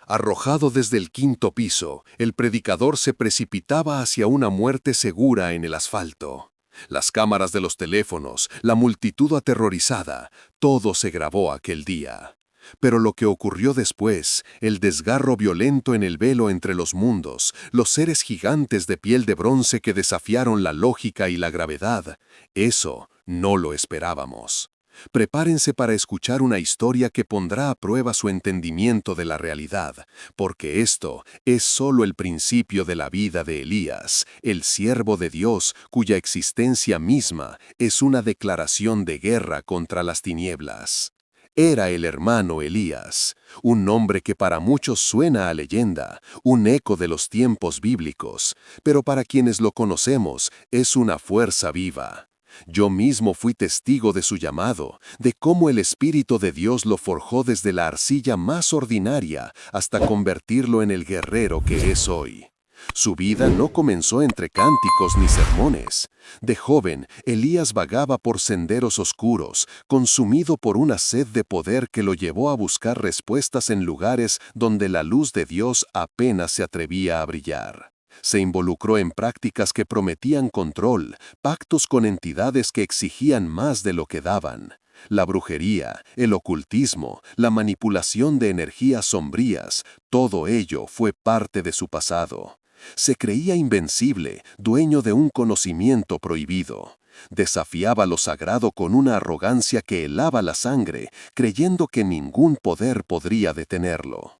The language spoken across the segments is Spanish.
Arrojado desde el quinto piso, el predicador se precipitaba hacia una muerte segura en el asfalto. Las cámaras de los teléfonos, la multitud aterrorizada, todo se grabó aquel día. Pero lo que ocurrió después, el desgarro violento en el velo entre los mundos, los seres gigantes de piel de bronce que desafiaron la lógica y la gravedad, eso no lo esperábamos. Prepárense para escuchar una historia que pondrá a prueba su entendimiento de la realidad, porque esto es solo el principio de la vida de Elías, el siervo de Dios cuya existencia misma es una declaración de guerra contra las tinieblas. Era el hermano Elías, un nombre que para muchos suena a leyenda, un eco de los tiempos bíblicos, pero para quienes lo conocemos es una fuerza viva. Yo mismo fui testigo de su llamado, de cómo el Espíritu de Dios lo forjó desde la arcilla más ordinaria hasta convertirlo en el guerrero que es hoy. Su vida no comenzó entre cánticos ni sermones. De joven, Elías vagaba por senderos oscuros, consumido por una sed de poder que lo llevó a buscar respuestas en lugares donde la luz de Dios apenas se atrevía a brillar. Se involucró en prácticas que prometían control, pactos con entidades que exigían más de lo que daban. La brujería, el ocultismo, la manipulación de energías sombrías, todo ello fue parte de su pasado. Se creía invencible, dueño de un conocimiento prohibido. Desafiaba lo sagrado con una arrogancia que helaba la sangre, creyendo que ningún poder podría detenerlo.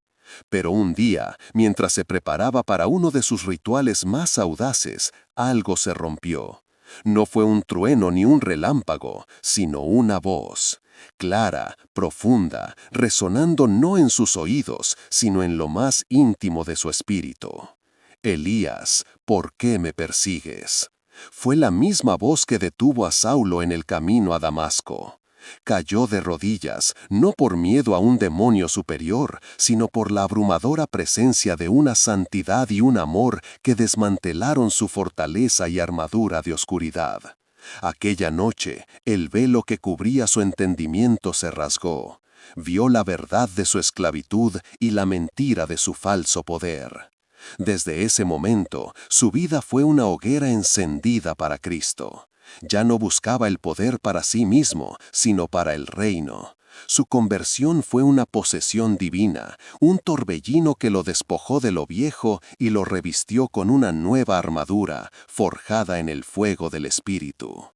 Pero un día, mientras se preparaba para uno de sus rituales más audaces, algo se rompió. No fue un trueno ni un relámpago, sino una voz, clara, profunda, resonando no en sus oídos, sino en lo más íntimo de su espíritu. Elías, ¿por qué me persigues? Fue la misma voz que detuvo a Saulo en el camino a Damasco. Cayó de rodillas, no por miedo a un demonio superior, sino por la abrumadora presencia de una santidad y un amor que desmantelaron su fortaleza y armadura de oscuridad. Aquella noche, el velo que cubría su entendimiento se rasgó. Vio la verdad de su esclavitud y la mentira de su falso poder. Desde ese momento, su vida fue una hoguera encendida para Cristo. Ya no buscaba el poder para sí mismo, sino para el reino. Su conversión fue una posesión divina, un torbellino que lo despojó de lo viejo y lo revistió con una nueva armadura, forjada en el fuego del Espíritu.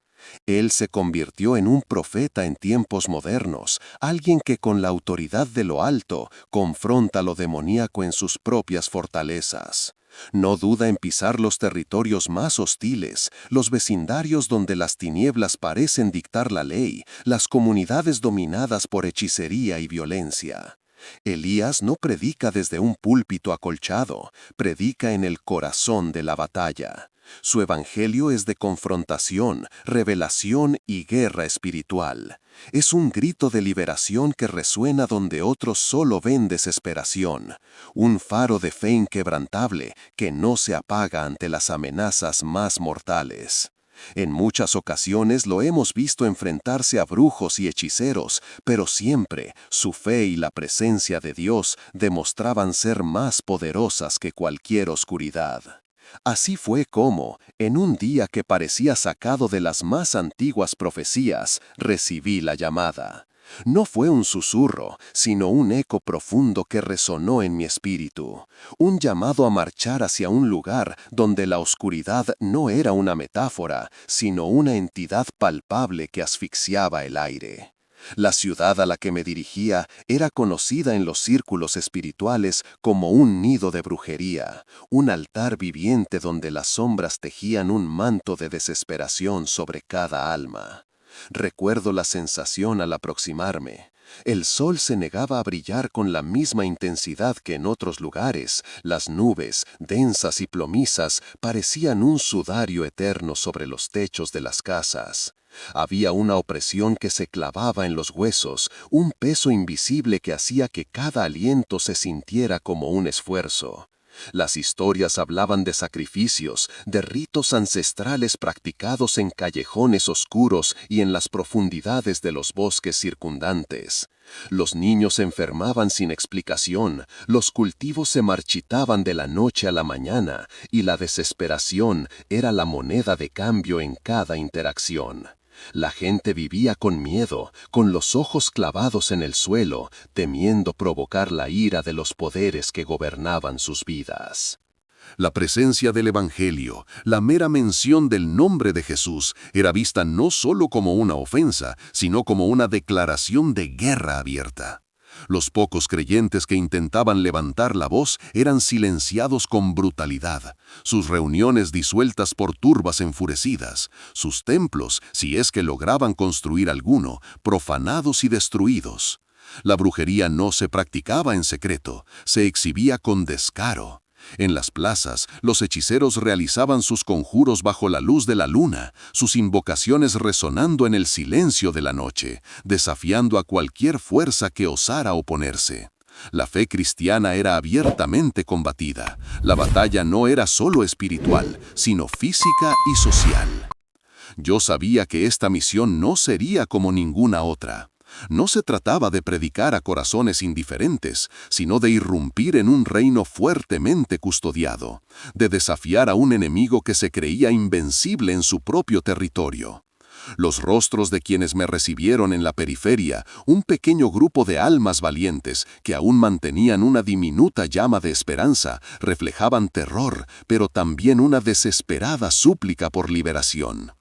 Él se convirtió en un profeta en tiempos modernos, alguien que con la autoridad de lo alto confronta lo demoníaco en sus propias fortalezas. No duda en pisar los territorios más hostiles, los vecindarios donde las tinieblas parecen dictar la ley, las comunidades dominadas por hechicería y violencia. Elías no predica desde un púlpito acolchado, predica en el corazón de la batalla. Su evangelio es de confrontación, revelación y guerra espiritual. Es un grito de liberación que resuena donde otros solo ven desesperación. Un faro de fe inquebrantable que no se apaga ante las amenazas más mortales. En muchas ocasiones lo hemos visto enfrentarse a brujos y hechiceros, pero siempre su fe y la presencia de Dios demostraban ser más poderosas que cualquier oscuridad. Así fue como, en un día que parecía sacado de las más antiguas profecías, recibí la llamada. No fue un susurro, sino un eco profundo que resonó en mi espíritu. Un llamado a marchar hacia un lugar donde la oscuridad no era una metáfora, sino una entidad palpable que asfixiaba el aire. La ciudad a la que me dirigía era conocida en los círculos espirituales como un nido de brujería, un altar viviente donde las sombras tejían un manto de desesperación sobre cada alma. Recuerdo la sensación al aproximarme. El sol se negaba a brillar con la misma intensidad que en otros lugares. Las nubes, densas y plomizas, parecían un sudario eterno sobre los techos de las casas. Había una opresión que se clavaba en los huesos, un peso invisible que hacía que cada aliento se sintiera como un esfuerzo. Las historias hablaban de sacrificios, de ritos ancestrales practicados en callejones oscuros y en las profundidades de los bosques circundantes. Los niños se enfermaban sin explicación, los cultivos se marchitaban de la noche a la mañana y la desesperación era la moneda de cambio en cada interacción. La gente vivía con miedo, con los ojos clavados en el suelo, temiendo provocar la ira de los poderes que gobernaban sus vidas. La presencia del Evangelio, la mera mención del nombre de Jesús, era vista no solo como una ofensa, sino como una declaración de guerra abierta. Los pocos creyentes que intentaban levantar la voz eran silenciados con brutalidad, sus reuniones disueltas por turbas enfurecidas, sus templos, si es que lograban construir alguno, profanados y destruidos. La brujería no se practicaba en secreto, se exhibía con descaro. En las plazas, los hechiceros realizaban sus conjuros bajo la luz de la luna, sus invocaciones resonando en el silencio de la noche, desafiando a cualquier fuerza que osara oponerse. La fe cristiana era abiertamente combatida. La batalla no era solo espiritual, sino física y social. Yo sabía que esta misión no sería como ninguna otra. No se trataba de predicar a corazones indiferentes, sino de irrumpir en un reino fuertemente custodiado, de desafiar a un enemigo que se creía invencible en su propio territorio. Los rostros de quienes me recibieron en la periferia, un pequeño grupo de almas valientes que aún mantenían una diminuta llama de esperanza, reflejaban terror, pero también una desesperada súplica por liberación.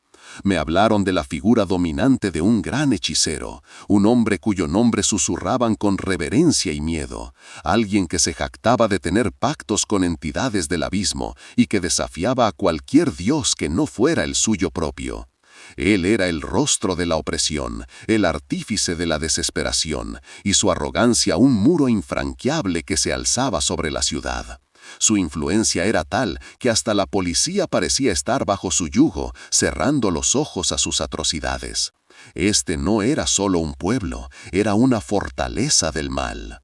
Me hablaron de la figura dominante de un gran hechicero, un hombre cuyo nombre susurraban con reverencia y miedo, alguien que se jactaba de tener pactos con entidades del abismo y que desafiaba a cualquier dios que no fuera el suyo propio. Él era el rostro de la opresión, el artífice de la desesperación, y su arrogancia un muro infranqueable que se alzaba sobre la ciudad. Su influencia era tal que hasta la policía parecía estar bajo su yugo, cerrando los ojos a sus atrocidades. Este no era solo un pueblo, era una fortaleza del mal.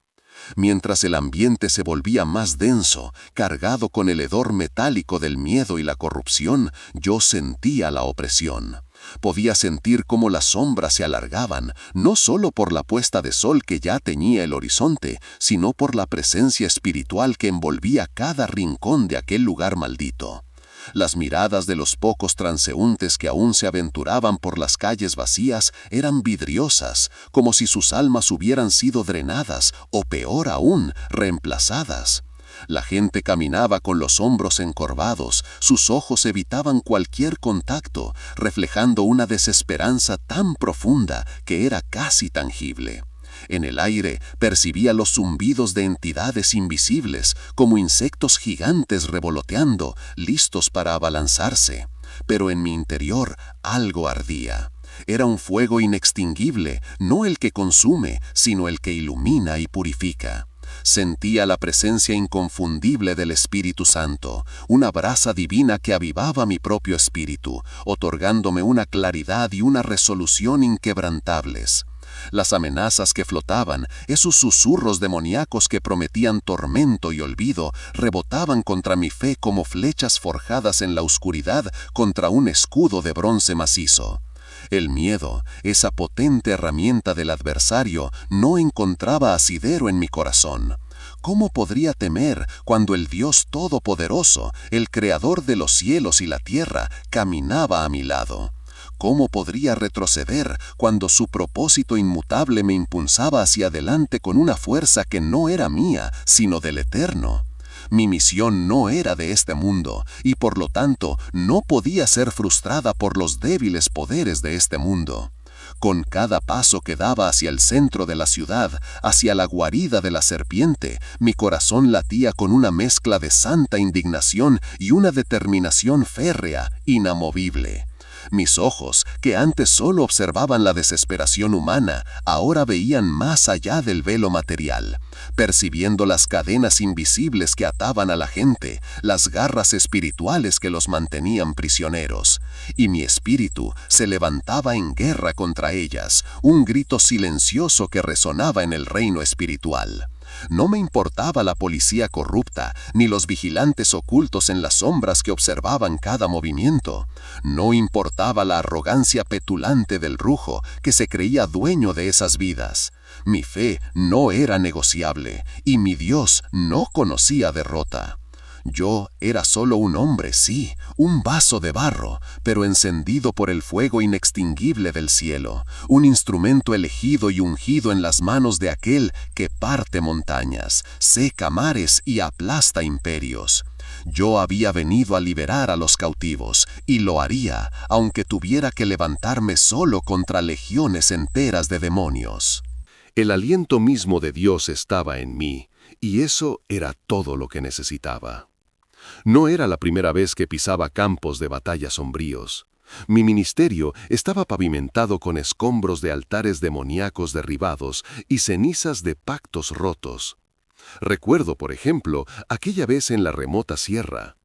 Mientras el ambiente se volvía más denso, cargado con el hedor metálico del miedo y la corrupción, yo sentía la opresión. Podía sentir cómo las sombras se alargaban, no solo por la puesta de sol que ya teñía el horizonte, sino por la presencia espiritual que envolvía cada rincón de aquel lugar maldito. Las miradas de los pocos transeúntes que aún se aventuraban por las calles vacías eran vidriosas, como si sus almas hubieran sido drenadas, o peor aún, reemplazadas. La gente caminaba con los hombros encorvados, sus ojos evitaban cualquier contacto, reflejando una desesperanza tan profunda que era casi tangible. En el aire percibía los zumbidos de entidades invisibles, como insectos gigantes revoloteando, listos para abalanzarse. Pero en mi interior algo ardía. Era un fuego inextinguible, no el que consume, sino el que ilumina y purifica. Sentía la presencia inconfundible del Espíritu Santo, una brasa divina que avivaba mi propio espíritu, otorgándome una claridad y una resolución inquebrantables. Las amenazas que flotaban, esos susurros demoníacos que prometían tormento y olvido, rebotaban contra mi fe como flechas forjadas en la oscuridad contra un escudo de bronce macizo. El miedo, esa potente herramienta del adversario, no encontraba asidero en mi corazón. ¿Cómo podría temer cuando el Dios Todopoderoso, el Creador de los cielos y la tierra, caminaba a mi lado? ¿Cómo podría retroceder cuando su propósito inmutable me impulsaba hacia adelante con una fuerza que no era mía, sino del Eterno? Mi misión no era de este mundo, y por lo tanto no podía ser frustrada por los débiles poderes de este mundo. Con cada paso que daba hacia el centro de la ciudad, hacia la guarida de la serpiente, mi corazón latía con una mezcla de santa indignación y una determinación férrea, inamovible. Mis ojos, que antes solo observaban la desesperación humana, ahora veían más allá del velo material, percibiendo las cadenas invisibles que ataban a la gente, las garras espirituales que los mantenían prisioneros. Y mi espíritu se levantaba en guerra contra ellas, un grito silencioso que resonaba en el reino espiritual. No me importaba la policía corrupta, ni los vigilantes ocultos en las sombras que observaban cada movimiento. No importaba la arrogancia petulante del brujo que se creía dueño de esas vidas. Mi fe no era negociable y mi Dios no conocía derrota. Yo era solo un hombre, sí, un vaso de barro, pero encendido por el fuego inextinguible del cielo, un instrumento elegido y ungido en las manos de aquel que parte montañas, seca mares y aplasta imperios. Yo había venido a liberar a los cautivos, y lo haría, aunque tuviera que levantarme solo contra legiones enteras de demonios. El aliento mismo de Dios estaba en mí, y eso era todo lo que necesitaba. No era la primera vez que pisaba campos de batalla sombríos. Mi ministerio estaba pavimentado con escombros de altares demoníacos derribados y cenizas de pactos rotos. Recuerdo, por ejemplo, aquella vez en la remota sierra.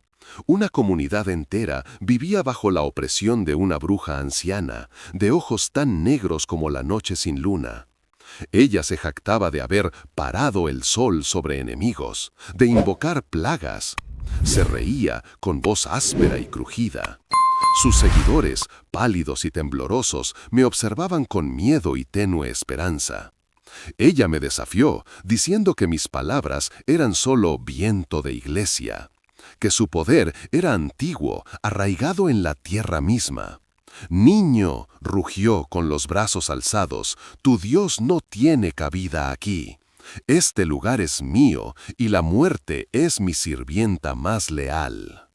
Una comunidad entera vivía bajo la opresión de una bruja anciana, de ojos tan negros como la noche sin luna. Ella se jactaba de haber parado el sol sobre enemigos, de invocar plagas. Se reía con voz áspera y crujida. Sus seguidores, pálidos y temblorosos, me observaban con miedo y tenue esperanza. Ella me desafió, diciendo que mis palabras eran solo viento de iglesia, que su poder era antiguo, arraigado en la tierra misma. «Niño», rugió con los brazos alzados, «tu Dios no tiene cabida aquí. Este lugar es mío y la muerte es mi sirvienta más leal».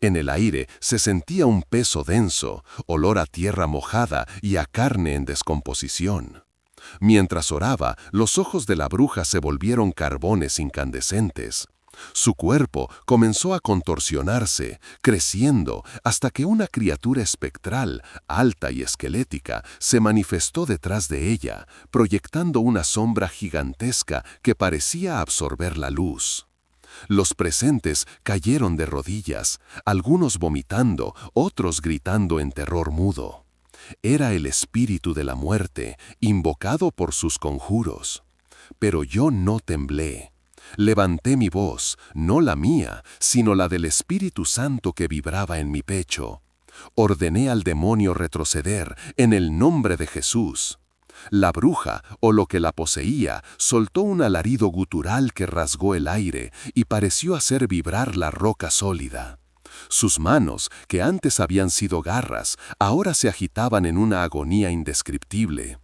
En el aire se sentía un peso denso, olor a tierra mojada y a carne en descomposición. Mientras oraba, los ojos de la bruja se volvieron carbones incandescentes. Su cuerpo comenzó a contorsionarse, creciendo, hasta que una criatura espectral, alta y esquelética, se manifestó detrás de ella, proyectando una sombra gigantesca que parecía absorber la luz. Los presentes cayeron de rodillas, algunos vomitando, otros gritando en terror mudo. Era el espíritu de la muerte, invocado por sus conjuros. Pero yo no temblé. Levanté mi voz, no la mía, sino la del Espíritu Santo que vibraba en mi pecho. Ordené al demonio retroceder en el nombre de Jesús. La bruja, o lo que la poseía, soltó un alarido gutural que rasgó el aire y pareció hacer vibrar la roca sólida. Sus manos, que antes habían sido garras, ahora se agitaban en una agonía indescriptible.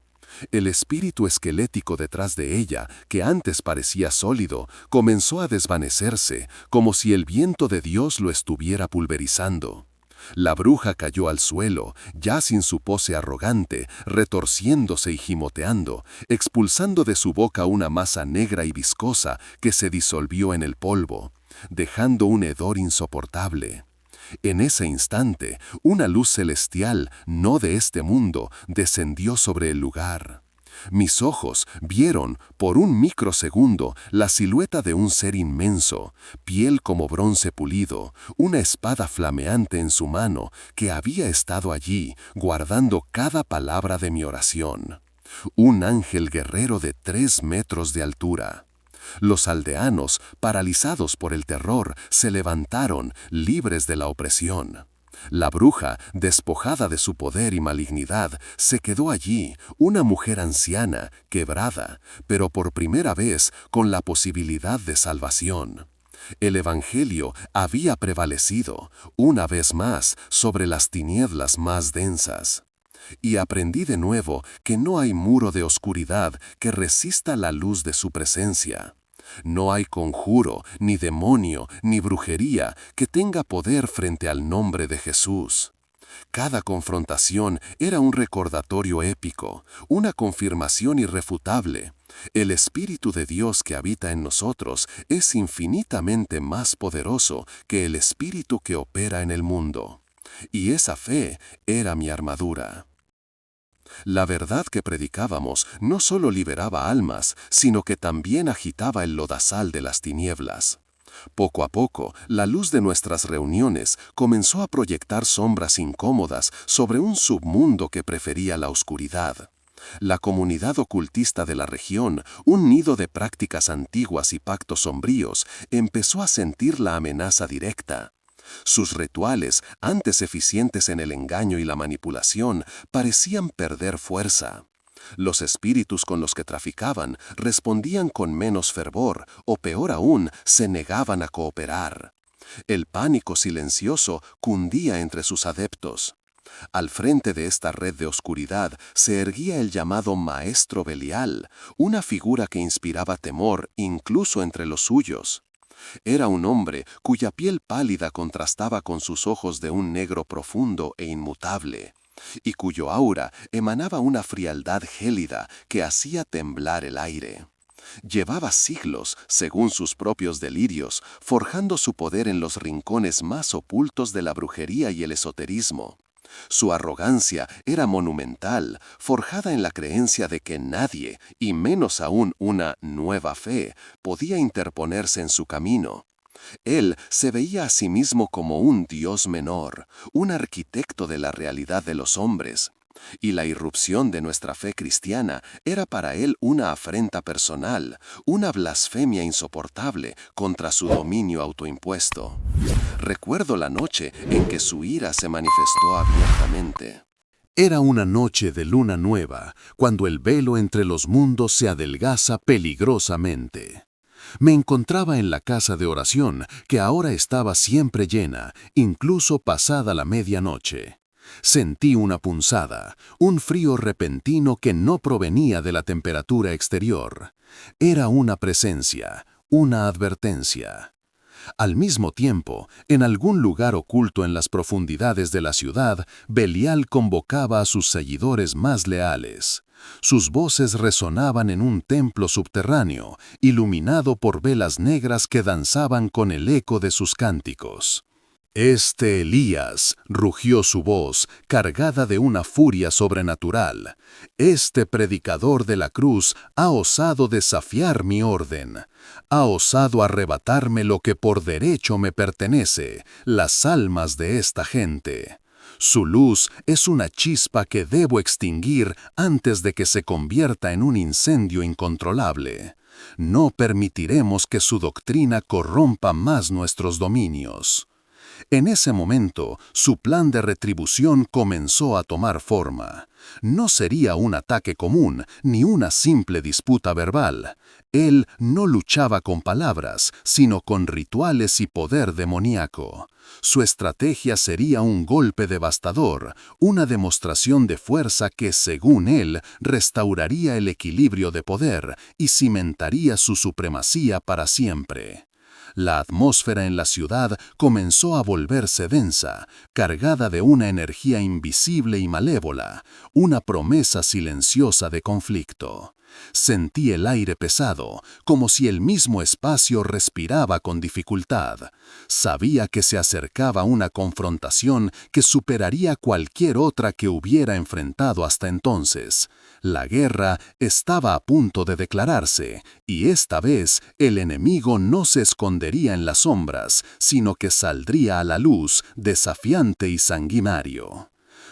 El espíritu esquelético detrás de ella, que antes parecía sólido, comenzó a desvanecerse, como si el viento de Dios lo estuviera pulverizando. La bruja cayó al suelo, ya sin su pose arrogante, retorciéndose y gimoteando, expulsando de su boca una masa negra y viscosa que se disolvió en el polvo, dejando un hedor insoportable. En ese instante, una luz celestial, no de este mundo, descendió sobre el lugar. Mis ojos vieron, por un microsegundo, la silueta de un ser inmenso, piel como bronce pulido, una espada flameante en su mano, que había estado allí, guardando cada palabra de mi oración. Un ángel guerrero de 3 metros de altura. Los aldeanos, paralizados por el terror, se levantaron, libres de la opresión. La bruja, despojada de su poder y malignidad, se quedó allí, una mujer anciana, quebrada, pero por primera vez con la posibilidad de salvación. El Evangelio había prevalecido, una vez más, sobre las tinieblas más densas. Y aprendí de nuevo que no hay muro de oscuridad que resista la luz de su presencia. No hay conjuro, ni demonio, ni brujería que tenga poder frente al nombre de Jesús. Cada confrontación era un recordatorio épico, una confirmación irrefutable. El Espíritu de Dios que habita en nosotros es infinitamente más poderoso que el espíritu que opera en el mundo. Y esa fe era mi armadura. La verdad que predicábamos no solo liberaba almas, sino que también agitaba el lodazal de las tinieblas. Poco a poco, la luz de nuestras reuniones comenzó a proyectar sombras incómodas sobre un submundo que prefería la oscuridad. La comunidad ocultista de la región, un nido de prácticas antiguas y pactos sombríos, empezó a sentir la amenaza directa. Sus rituales, antes eficientes en el engaño y la manipulación, parecían perder fuerza. Los espíritus con los que traficaban respondían con menos fervor o, peor aún, se negaban a cooperar. El pánico silencioso cundía entre sus adeptos. Al frente de esta red de oscuridad se erguía el llamado Maestro Belial, una figura que inspiraba temor incluso entre los suyos. Era un hombre cuya piel pálida contrastaba con sus ojos de un negro profundo e inmutable, y cuyo aura emanaba una frialdad gélida que hacía temblar el aire. Llevaba siglos, según sus propios delirios, forjando su poder en los rincones más ocultos de la brujería y el esoterismo. Su arrogancia era monumental, forjada en la creencia de que nadie, y menos aún una nueva fe, podía interponerse en su camino. Él se veía a sí mismo como un dios menor, un arquitecto de la realidad de los hombres, y la irrupción de nuestra fe cristiana era para él una afrenta personal, una blasfemia insoportable contra su dominio autoimpuesto. Recuerdo la noche en que su ira se manifestó abiertamente. Era una noche de luna nueva, cuando el velo entre los mundos se adelgaza peligrosamente. Me encontraba en la casa de oración, que ahora estaba siempre llena, incluso pasada la medianoche. Sentí una punzada, un frío repentino que no provenía de la temperatura exterior. Era una presencia, una advertencia. Al mismo tiempo, en algún lugar oculto en las profundidades de la ciudad, Belial convocaba a sus seguidores más leales. Sus voces resonaban en un templo subterráneo, iluminado por velas negras que danzaban con el eco de sus cánticos. «Este Elías», rugió su voz, cargada de una furia sobrenatural. «Este predicador de la cruz ha osado desafiar mi orden. Ha osado arrebatarme lo que por derecho me pertenece, las almas de esta gente. Su luz es una chispa que debo extinguir antes de que se convierta en un incendio incontrolable. No permitiremos que su doctrina corrompa más nuestros dominios». En ese momento, su plan de retribución comenzó a tomar forma. No sería un ataque común, ni una simple disputa verbal. Él no luchaba con palabras, sino con rituales y poder demoníaco. Su estrategia sería un golpe devastador, una demostración de fuerza que, según él, restauraría el equilibrio de poder y cimentaría su supremacía para siempre. La atmósfera en la ciudad comenzó a volverse densa, cargada de una energía invisible y malévola, una promesa silenciosa de conflicto. Sentí el aire pesado, como si el mismo espacio respiraba con dificultad. Sabía que se acercaba una confrontación que superaría cualquier otra que hubiera enfrentado hasta entonces. La guerra estaba a punto de declararse, y esta vez el enemigo no se escondería en las sombras, sino que saldría a la luz, desafiante y sanguinario.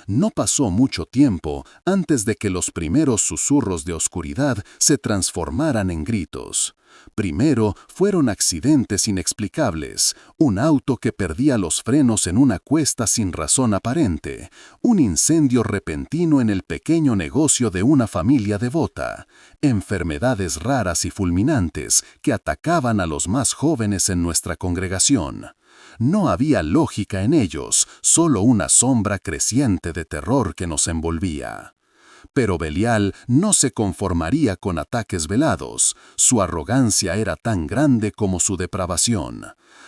No pasó mucho tiempo antes de que los primeros susurros de oscuridad se transformaran en gritos. Primero fueron accidentes inexplicables, un auto que perdía los frenos en una cuesta sin razón aparente, un incendio repentino en el pequeño negocio de una familia devota, enfermedades raras y fulminantes que atacaban a los más jóvenes en nuestra congregación. No había lógica en ellos, solo una sombra creciente de terror que nos envolvía. Pero Belial no se conformaría con ataques velados. Su arrogancia era tan grande como su depravación.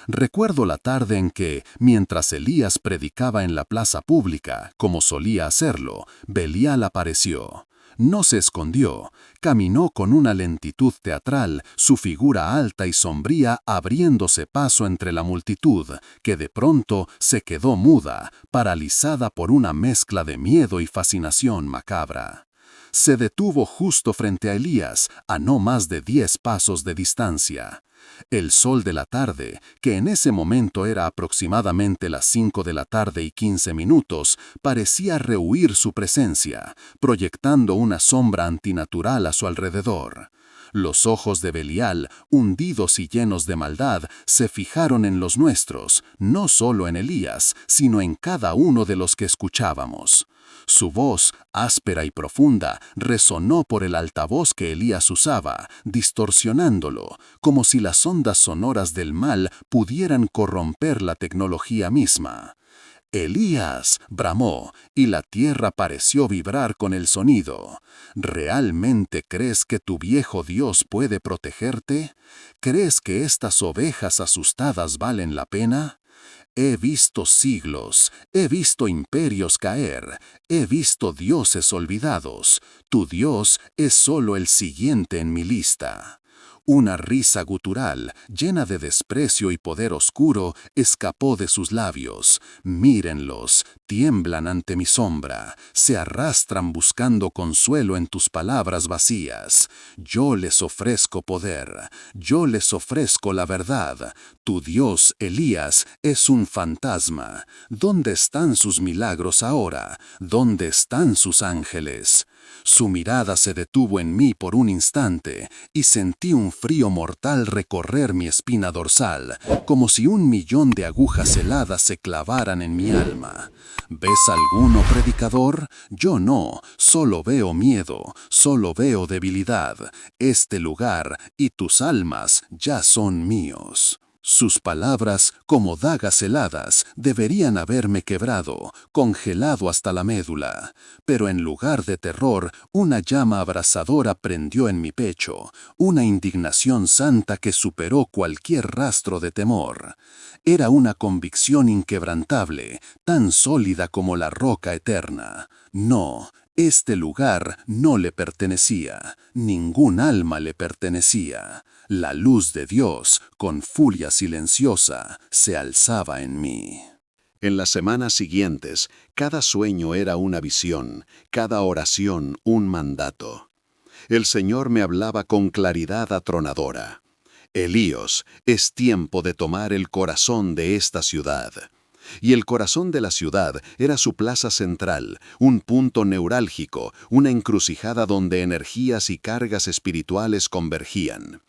Recuerdo la tarde en que, mientras Elías predicaba en la plaza pública, como solía hacerlo, Belial apareció. No se escondió, caminó con una lentitud teatral, su figura alta y sombría abriéndose paso entre la multitud, que de pronto se quedó muda, paralizada por una mezcla de miedo y fascinación macabra. Se detuvo justo frente a Elías, a no más de 10 pasos de distancia. El sol de la tarde, que en ese momento era aproximadamente las 5 de la tarde y 15 minutos, parecía rehuir su presencia, proyectando una sombra antinatural a su alrededor. Los ojos de Belial, hundidos y llenos de maldad, se fijaron en los nuestros, no solo en Elías, sino en cada uno de los que escuchábamos. Su voz, áspera y profunda, resonó por el altavoz que Elías usaba, distorsionándolo, como si las ondas sonoras del mal pudieran corromper la tecnología misma. Elías bramó, y la tierra pareció vibrar con el sonido. ¿Realmente crees que tu viejo Dios puede protegerte? ¿Crees que estas ovejas asustadas valen la pena? He visto siglos, he visto imperios caer, he visto dioses olvidados. Tu Dios es solo el siguiente en mi lista. Una risa gutural, llena de desprecio y poder oscuro, escapó de sus labios. Mírenlos, tiemblan ante mi sombra, se arrastran buscando consuelo en tus palabras vacías. Yo les ofrezco poder, yo les ofrezco la verdad. Tu Dios, Elías, es un fantasma. ¿Dónde están sus milagros ahora? ¿Dónde están sus ángeles? Su mirada se detuvo en mí por un instante y sentí un frío mortal recorrer mi espina dorsal, como si 1.000.000 de agujas heladas se clavaran en mi alma. ¿Ves alguno, predicador? Yo no, solo veo miedo, solo veo debilidad. Este lugar y tus almas ya son míos. Sus palabras, como dagas heladas, deberían haberme quebrado, congelado hasta la médula. Pero en lugar de terror, una llama abrasadora prendió en mi pecho, una indignación santa que superó cualquier rastro de temor. Era una convicción inquebrantable, tan sólida como la roca eterna. No, este lugar no le pertenecía, ningún alma le pertenecía. La luz de Dios, con furia silenciosa, se alzaba en mí. En las semanas siguientes, cada sueño era una visión, cada oración un mandato. El Señor me hablaba con claridad atronadora. Elías, es tiempo de tomar el corazón de esta ciudad. Y el corazón de la ciudad era su plaza central, un punto neurálgico, una encrucijada donde energías y cargas espirituales convergían.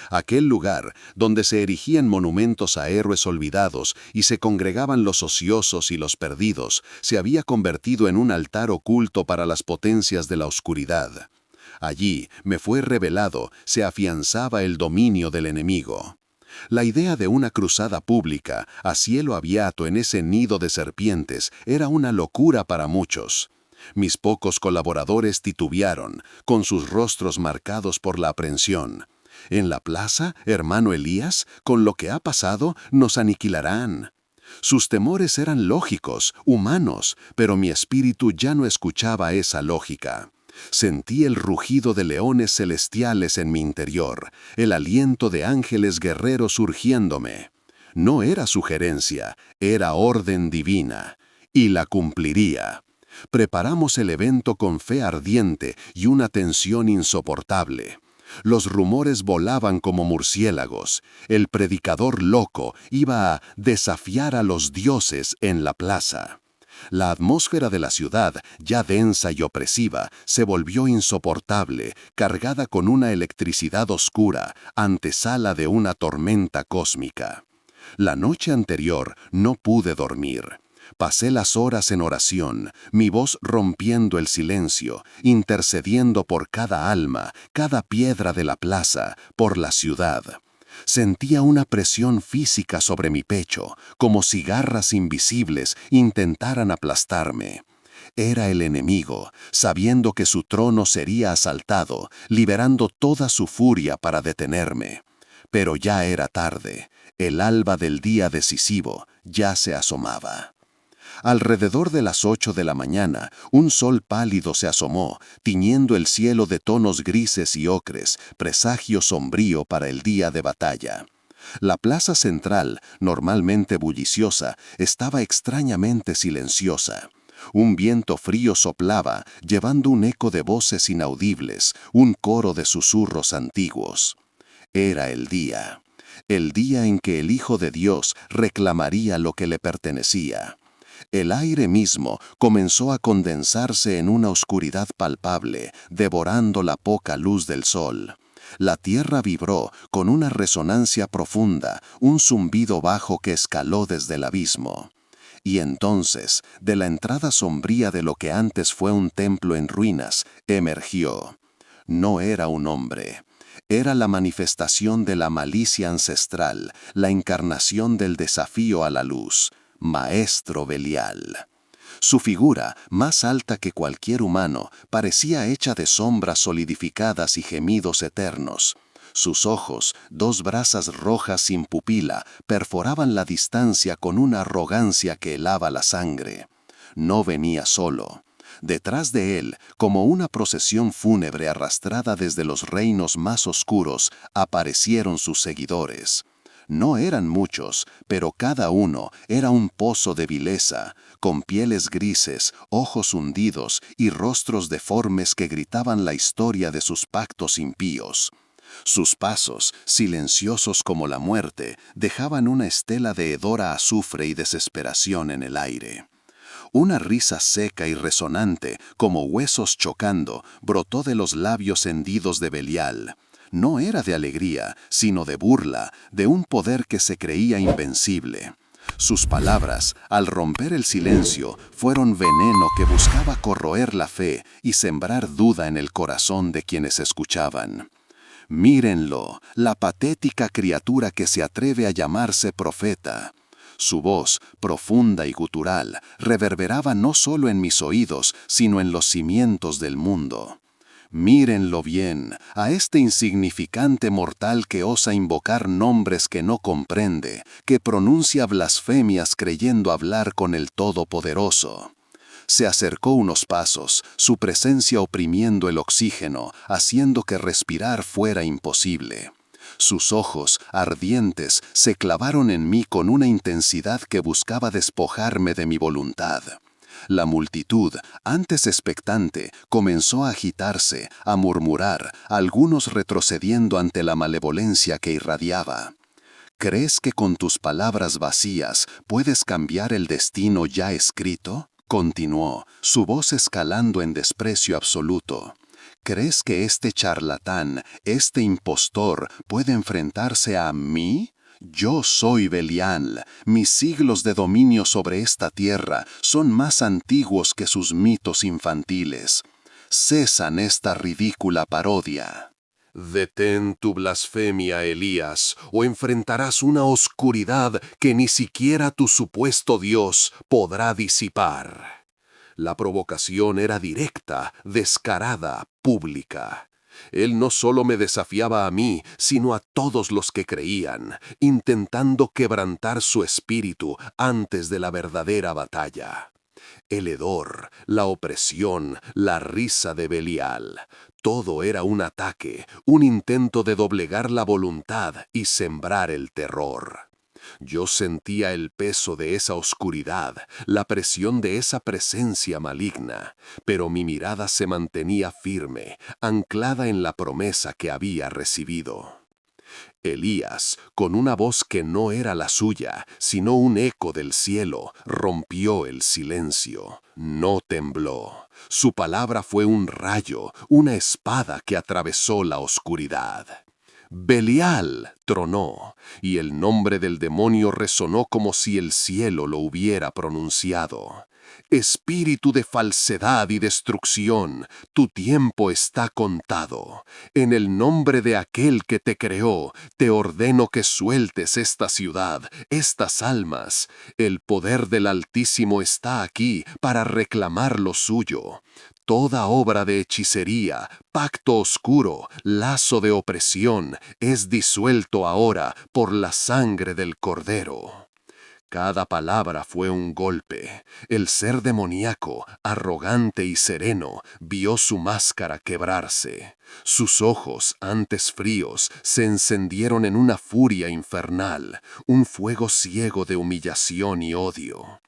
Aquel lugar, donde se erigían monumentos a héroes olvidados y se congregaban los ociosos y los perdidos, se había convertido en un altar oculto para las potencias de la oscuridad. Allí, me fue revelado, se afianzaba el dominio del enemigo. La idea de una cruzada pública, a cielo abierto en ese nido de serpientes, era una locura para muchos. Mis pocos colaboradores titubearon, con sus rostros marcados por la aprensión. En la plaza, hermano Elías, con lo que ha pasado, nos aniquilarán. Sus temores eran lógicos, humanos, pero mi espíritu ya no escuchaba esa lógica. Sentí el rugido de leones celestiales en mi interior, el aliento de ángeles guerreros urgiéndome. No era sugerencia, era orden divina, y la cumpliría. Preparamos el evento con fe ardiente y una tensión insoportable. Los rumores volaban como murciélagos. El predicador loco iba a desafiar a los dioses en la plaza. La atmósfera de la ciudad, ya densa y opresiva, se volvió insoportable, cargada con una electricidad oscura, antesala de una tormenta cósmica. La noche anterior no pude dormir. Pasé las horas en oración, mi voz rompiendo el silencio, intercediendo por cada alma, cada piedra de la plaza, por la ciudad. Sentía una presión física sobre mi pecho, como si garras invisibles intentaran aplastarme. Era el enemigo, sabiendo que su trono sería asaltado, liberando toda su furia para detenerme. Pero ya era tarde, el alba del día decisivo ya se asomaba. Alrededor de las 8 de la mañana, un sol pálido se asomó, tiñendo el cielo de tonos grises y ocres, presagio sombrío para el día de batalla. La plaza central, normalmente bulliciosa, estaba extrañamente silenciosa. Un viento frío soplaba, llevando un eco de voces inaudibles, un coro de susurros antiguos. Era el día en que el Hijo de Dios reclamaría lo que le pertenecía. El aire mismo comenzó a condensarse en una oscuridad palpable, devorando la poca luz del sol. La tierra vibró con una resonancia profunda, un zumbido bajo que escaló desde el abismo. Y entonces, de la entrada sombría de lo que antes fue un templo en ruinas, emergió. No era un hombre. Era la manifestación de la malicia ancestral, la encarnación del desafío a la luz, Maestro Belial. Su figura, más alta que cualquier humano, parecía hecha de sombras solidificadas y gemidos eternos. Sus ojos, dos brasas rojas sin pupila, perforaban la distancia con una arrogancia que helaba la sangre. No venía solo. Detrás de él, como una procesión fúnebre arrastrada desde los reinos más oscuros, aparecieron sus seguidores. No eran muchos, pero cada uno era un pozo de vileza, con pieles grises, ojos hundidos y rostros deformes que gritaban la historia de sus pactos impíos. Sus pasos, silenciosos como la muerte, dejaban una estela de hedor a azufre y desesperación en el aire. Una risa seca y resonante, como huesos chocando, brotó de los labios hendidos de Belial. No era de alegría, sino de burla, de un poder que se creía invencible. Sus palabras, al romper el silencio, fueron veneno que buscaba corroer la fe y sembrar duda en el corazón de quienes escuchaban. Mírenlo, la patética criatura que se atreve a llamarse profeta. Su voz, profunda y gutural, reverberaba no solo en mis oídos, sino en los cimientos del mundo. Mírenlo bien, a este insignificante mortal que osa invocar nombres que no comprende, que pronuncia blasfemias creyendo hablar con el Todopoderoso. Se acercó unos pasos, su presencia oprimiendo el oxígeno, haciendo que respirar fuera imposible. Sus ojos, ardientes, se clavaron en mí con una intensidad que buscaba despojarme de mi voluntad. La multitud, antes expectante, comenzó a agitarse, a murmurar, algunos retrocediendo ante la malevolencia que irradiaba. ¿Crees que con tus palabras vacías puedes cambiar el destino ya escrito? Continuó, su voz escalando en desprecio absoluto. ¿Crees que este charlatán, este impostor, puede enfrentarse a mí? Yo soy Belial. Mis siglos de dominio sobre esta tierra son más antiguos que sus mitos infantiles. Cesan esta ridícula parodia. Detén tu blasfemia, Elías, o enfrentarás una oscuridad que ni siquiera tu supuesto Dios podrá disipar. La provocación era directa, descarada, pública. Él no solo me desafiaba a mí, sino a todos los que creían, intentando quebrantar su espíritu antes de la verdadera batalla. El hedor, la opresión, la risa de Belial, todo era un ataque, un intento de doblegar la voluntad y sembrar el terror. Yo sentía el peso de esa oscuridad, la presión de esa presencia maligna, pero mi mirada se mantenía firme, anclada en la promesa que había recibido. Elías, con una voz que no era la suya, sino un eco del cielo, rompió el silencio. No tembló. Su palabra fue un rayo, una espada que atravesó la oscuridad. Belial tronó, y el nombre del demonio resonó como si el cielo lo hubiera pronunciado. Espíritu de falsedad y destrucción, tu tiempo está contado. En el nombre de aquel que te creó, te ordeno que sueltes esta ciudad, estas almas. El poder del Altísimo está aquí para reclamar lo suyo. Toda obra de hechicería, pacto oscuro, lazo de opresión, es disuelto ahora por la sangre del Cordero. Cada palabra fue un golpe. El ser demoníaco, arrogante y sereno, vio su máscara quebrarse. Sus ojos, antes fríos, se encendieron en una furia infernal, un fuego ciego de humillación y odio.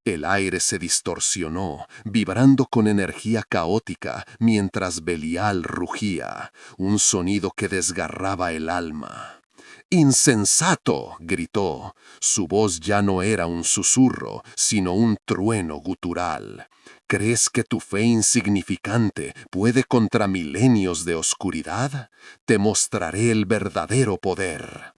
El aire se distorsionó, vibrando con energía caótica, mientras Belial rugía, un sonido que desgarraba el alma. ¡Insensato!, gritó. Su voz ya no era un susurro, sino un trueno gutural. ¿Crees que tu fe insignificante puede contra milenios de oscuridad? Te mostraré el verdadero poder.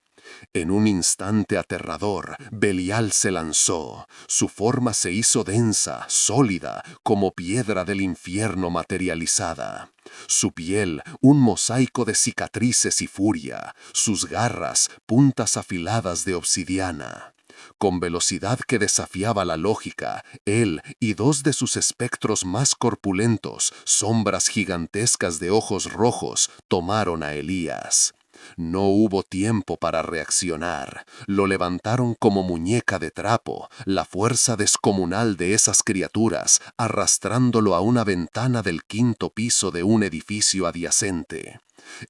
En un instante aterrador, Belial se lanzó. Su forma se hizo densa, sólida, como piedra del infierno materializada. Su piel, un mosaico de cicatrices y furia. Sus garras, puntas afiladas de obsidiana. Con velocidad que desafiaba la lógica, él y dos de sus espectros más corpulentos, sombras gigantescas de ojos rojos, tomaron a Elías. No hubo tiempo para reaccionar. Lo levantaron como muñeca de trapo, la fuerza descomunal de esas criaturas, arrastrándolo a una ventana del 5º piso de un edificio adyacente.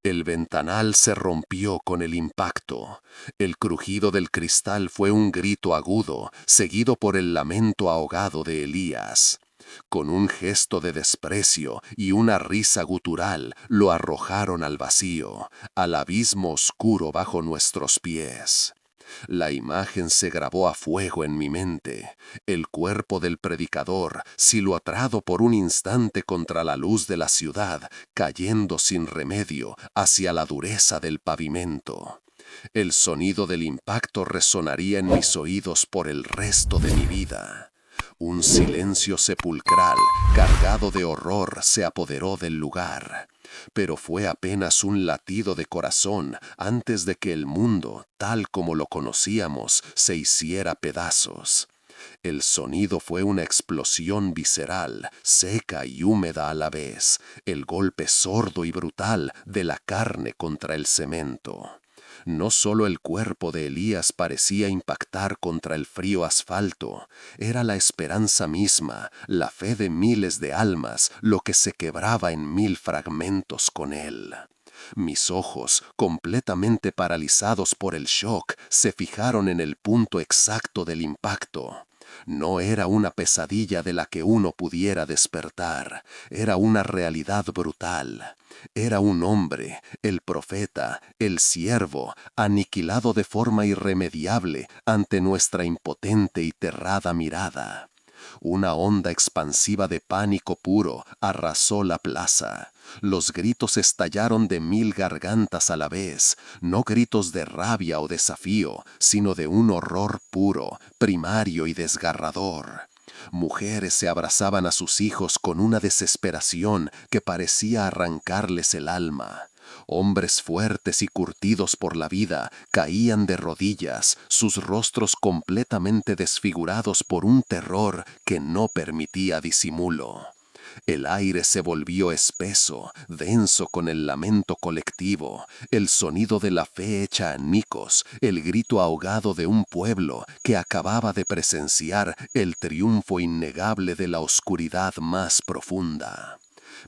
El ventanal se rompió con el impacto. El crujido del cristal fue un grito agudo, seguido por el lamento ahogado de Elías. Con un gesto de desprecio y una risa gutural, lo arrojaron al vacío, al abismo oscuro bajo nuestros pies. La imagen se grabó a fuego en mi mente. El cuerpo del predicador, siluetrado por un instante contra la luz de la ciudad, cayendo sin remedio hacia la dureza del pavimento. El sonido del impacto resonaría en mis oídos por el resto de mi vida. Un silencio sepulcral, cargado de horror, se apoderó del lugar. Pero fue apenas un latido de corazón antes de que el mundo, tal como lo conocíamos, se hiciera pedazos. El sonido fue una explosión visceral, seca y húmeda a la vez, el golpe sordo y brutal de la carne contra el cemento. No solo el cuerpo de Elías parecía impactar contra el frío asfalto, era la esperanza misma, la fe de miles de almas, lo que se quebraba en 1000 fragmentos con él. Mis ojos, completamente paralizados por el shock, se fijaron en el punto exacto del impacto. No era una pesadilla de la que uno pudiera despertar, era una realidad brutal. Era un hombre, el profeta, el siervo, aniquilado de forma irremediable ante nuestra impotente y terrada mirada. Una onda expansiva de pánico puro arrasó la plaza. Los gritos estallaron de 1000 gargantas a la vez, no gritos de rabia o desafío, sino de un horror puro, primario y desgarrador. Mujeres se abrazaban a sus hijos con una desesperación que parecía arrancarles el alma. Hombres fuertes y curtidos por la vida caían de rodillas, sus rostros completamente desfigurados por un terror que no permitía disimulo. El aire se volvió espeso, denso con el lamento colectivo, el sonido de la fe hecha añicos, el grito ahogado de un pueblo que acababa de presenciar el triunfo innegable de la oscuridad más profunda.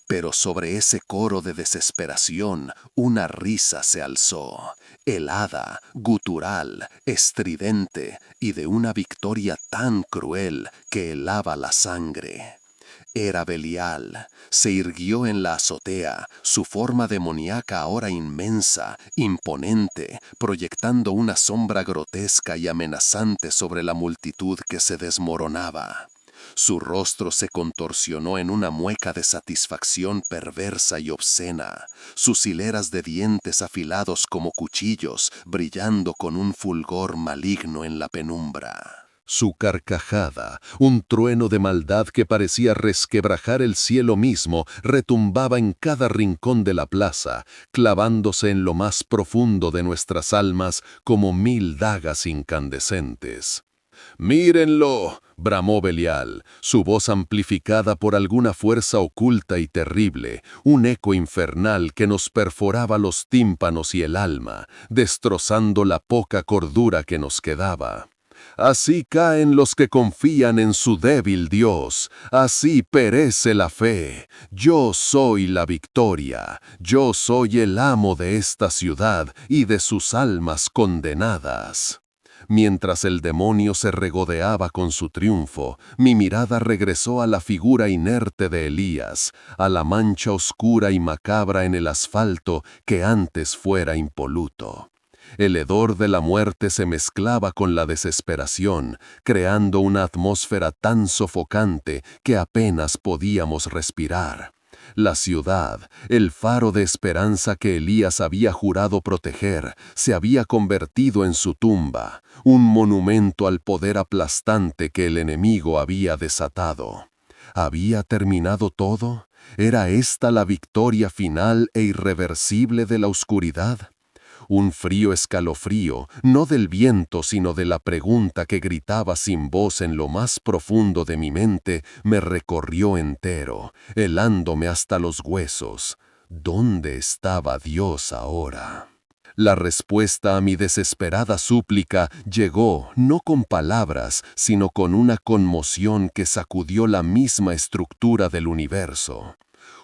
Pero sobre ese coro de desesperación, una risa se alzó, helada, gutural, estridente y de una victoria tan cruel que helaba la sangre. Era Belial, se irguió en la azotea, su forma demoníaca ahora inmensa, imponente, proyectando una sombra grotesca y amenazante sobre la multitud que se desmoronaba. Su rostro se contorsionó en una mueca de satisfacción perversa y obscena, sus hileras de dientes afilados como cuchillos, brillando con un fulgor maligno en la penumbra. Su carcajada, un trueno de maldad que parecía resquebrajar el cielo mismo, retumbaba en cada rincón de la plaza, clavándose en lo más profundo de nuestras almas como 1000 dagas incandescentes. «¡Mírenlo!», bramó Belial, su voz amplificada por alguna fuerza oculta y terrible, un eco infernal que nos perforaba los tímpanos y el alma, destrozando la poca cordura que nos quedaba. Así caen los que confían en su débil Dios, así perece la fe. Yo soy la victoria, yo soy el amo de esta ciudad y de sus almas condenadas. Mientras el demonio se regodeaba con su triunfo, mi mirada regresó a la figura inerte de Elías, a la mancha oscura y macabra en el asfalto que antes fuera impoluto. El hedor de la muerte se mezclaba con la desesperación, creando una atmósfera tan sofocante que apenas podíamos respirar. La ciudad, el faro de esperanza que Elías había jurado proteger, se había convertido en su tumba, un monumento al poder aplastante que el enemigo había desatado. ¿Había terminado todo? ¿Era esta la victoria final e irreversible de la oscuridad? Un frío escalofrío, no del viento sino de la pregunta que gritaba sin voz en lo más profundo de mi mente, me recorrió entero, helándome hasta los huesos. ¿Dónde estaba Dios ahora? La respuesta a mi desesperada súplica llegó no con palabras, sino con una conmoción que sacudió la misma estructura del universo.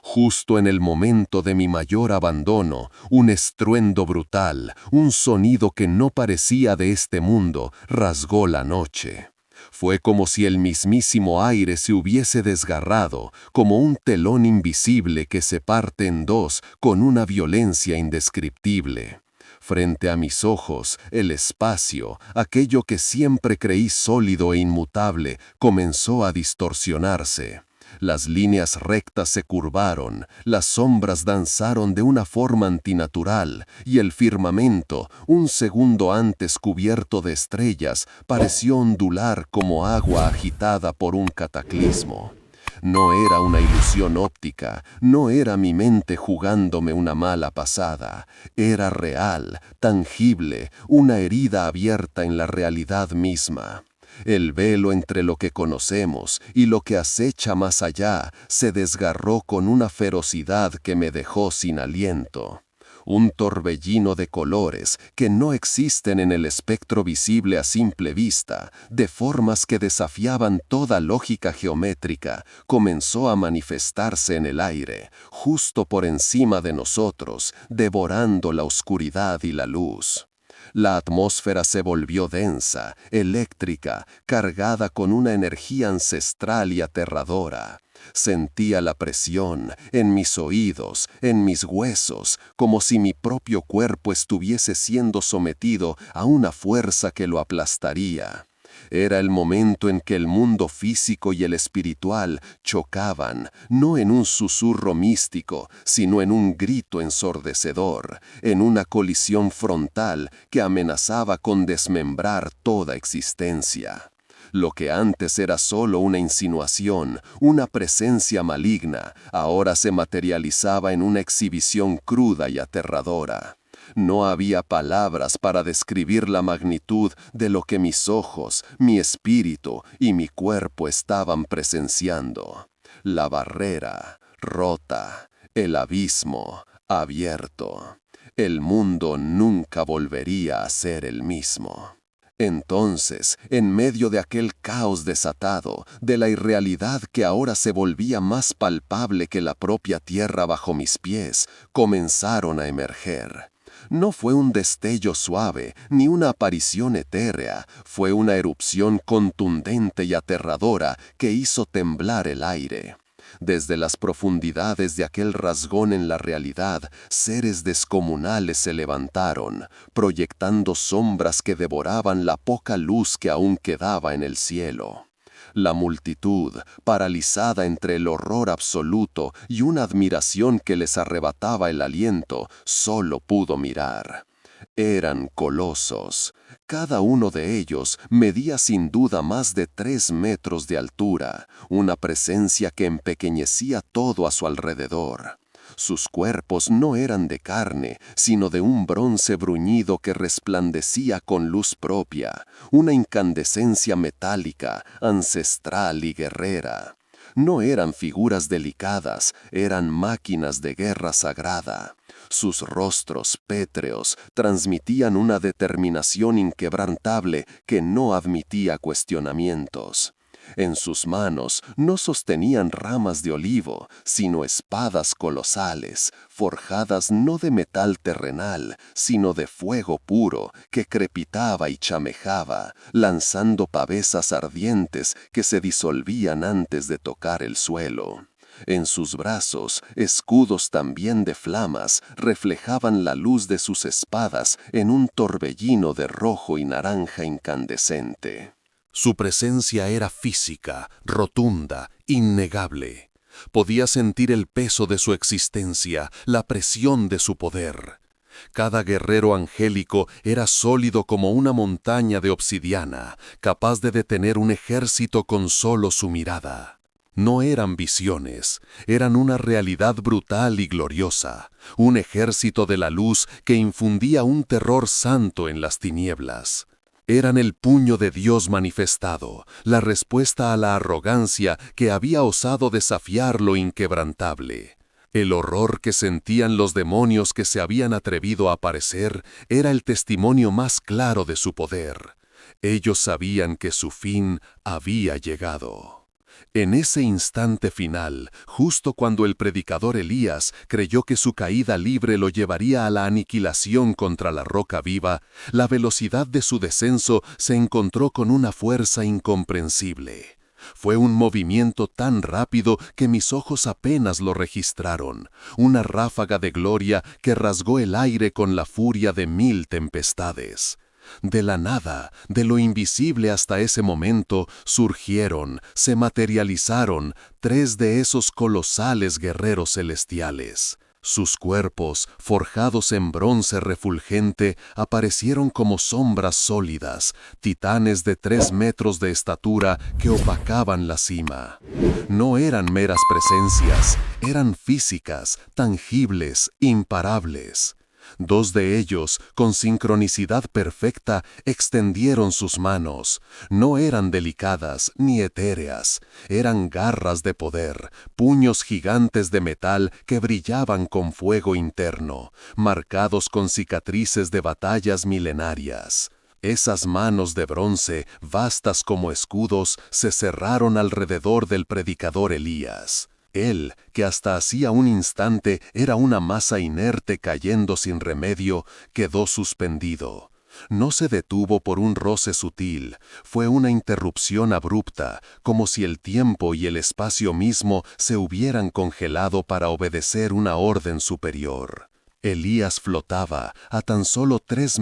Justo en el momento de mi mayor abandono, un estruendo brutal, un sonido que no parecía de este mundo, rasgó la noche. Fue como si el mismísimo aire se hubiese desgarrado, como un telón invisible que se parte en dos con una violencia indescriptible. Frente a mis ojos, el espacio, aquello que siempre creí sólido e inmutable, comenzó a distorsionarse. Las líneas rectas se curvaron, las sombras danzaron de una forma antinatural, y el firmamento, un segundo antes cubierto de estrellas, pareció ondular como agua agitada por un cataclismo. No era una ilusión óptica, no era mi mente jugándome una mala pasada, era real, tangible, una herida abierta en la realidad misma. El velo entre lo que conocemos y lo que acecha más allá se desgarró con una ferocidad que me dejó sin aliento. Un torbellino de colores que no existen en el espectro visible a simple vista, de formas que desafiaban toda lógica geométrica, comenzó a manifestarse en el aire, justo por encima de nosotros, devorando la oscuridad y la luz. La atmósfera se volvió densa, eléctrica, cargada con una energía ancestral y aterradora. Sentía la presión en mis oídos, en mis huesos, como si mi propio cuerpo estuviese siendo sometido a una fuerza que lo aplastaría. Era el momento en que el mundo físico y el espiritual chocaban, no en un susurro místico, sino en un grito ensordecedor, en una colisión frontal que amenazaba con desmembrar toda existencia. Lo que antes era solo una insinuación, una presencia maligna, ahora se materializaba en una exhibición cruda y aterradora. No había palabras para describir la magnitud de lo que mis ojos, mi espíritu y mi cuerpo estaban presenciando. La barrera rota, el abismo abierto. El mundo nunca volvería a ser el mismo. Entonces, en medio de aquel caos desatado, de la irrealidad que ahora se volvía más palpable que la propia tierra bajo mis pies, comenzaron a emerger. No fue un destello suave, ni una aparición etérea, fue una erupción contundente y aterradora que hizo temblar el aire. Desde las profundidades de aquel rasgón en la realidad, seres descomunales se levantaron, proyectando sombras que devoraban la poca luz que aún quedaba en el cielo. La multitud, paralizada entre el horror absoluto y una admiración que les arrebataba el aliento, solo pudo mirar. Eran colosos. Cada uno de ellos medía sin duda más de 3 metros de altura, una presencia que empequeñecía todo a su alrededor. Sus cuerpos no eran de carne, sino de un bronce bruñido que resplandecía con luz propia, una incandescencia metálica, ancestral y guerrera. No eran figuras delicadas, eran máquinas de guerra sagrada. Sus rostros pétreos transmitían una determinación inquebrantable que no admitía cuestionamientos. En sus manos no sostenían ramas de olivo, sino espadas colosales, forjadas no de metal terrenal, sino de fuego puro, que crepitaba y chamejaba, lanzando pavesas ardientes que se disolvían antes de tocar el suelo. En sus brazos, escudos también de flamas, reflejaban la luz de sus espadas en un torbellino de rojo y naranja incandescente. Su presencia era física, rotunda, innegable. Podía sentir el peso de su existencia, la presión de su poder. Cada guerrero angélico era sólido como una montaña de obsidiana, capaz de detener un ejército con solo su mirada. No eran visiones, eran una realidad brutal y gloriosa, un ejército de la luz que infundía un terror santo en las tinieblas. Eran el puño de Dios manifestado, la respuesta a la arrogancia que había osado desafiar lo inquebrantable. El horror que sentían los demonios que se habían atrevido a aparecer era el testimonio más claro de su poder. Ellos sabían que su fin había llegado. En ese instante final, justo cuando el predicador Elías creyó que su caída libre lo llevaría a la aniquilación contra la roca viva, la velocidad de su descenso se encontró con una fuerza incomprensible. Fue un movimiento tan rápido que mis ojos apenas lo registraron, una ráfaga de gloria que rasgó el aire con la furia de 1000 tempestades. De la nada, de lo invisible hasta ese momento, surgieron, se materializaron 3 de esos colosales guerreros celestiales. Sus cuerpos, forjados en bronce refulgente, aparecieron como sombras sólidas, titanes de 3 metros de estatura que opacaban la cima. No eran meras presencias, eran físicas, tangibles, imparables. 2 de ellos, con sincronicidad perfecta, extendieron sus manos. No eran delicadas ni etéreas, eran garras de poder, puños gigantes de metal que brillaban con fuego interno, marcados con cicatrices de batallas milenarias. Esas manos de bronce, vastas como escudos, se cerraron alrededor del predicador Elías. Él, que hasta hacía un instante era una masa inerte cayendo sin remedio, quedó suspendido. No se detuvo por un roce sutil, fue una interrupción abrupta, como si el tiempo y el espacio mismo se hubieran congelado para obedecer una orden superior. Elías flotaba a tan solo 3,5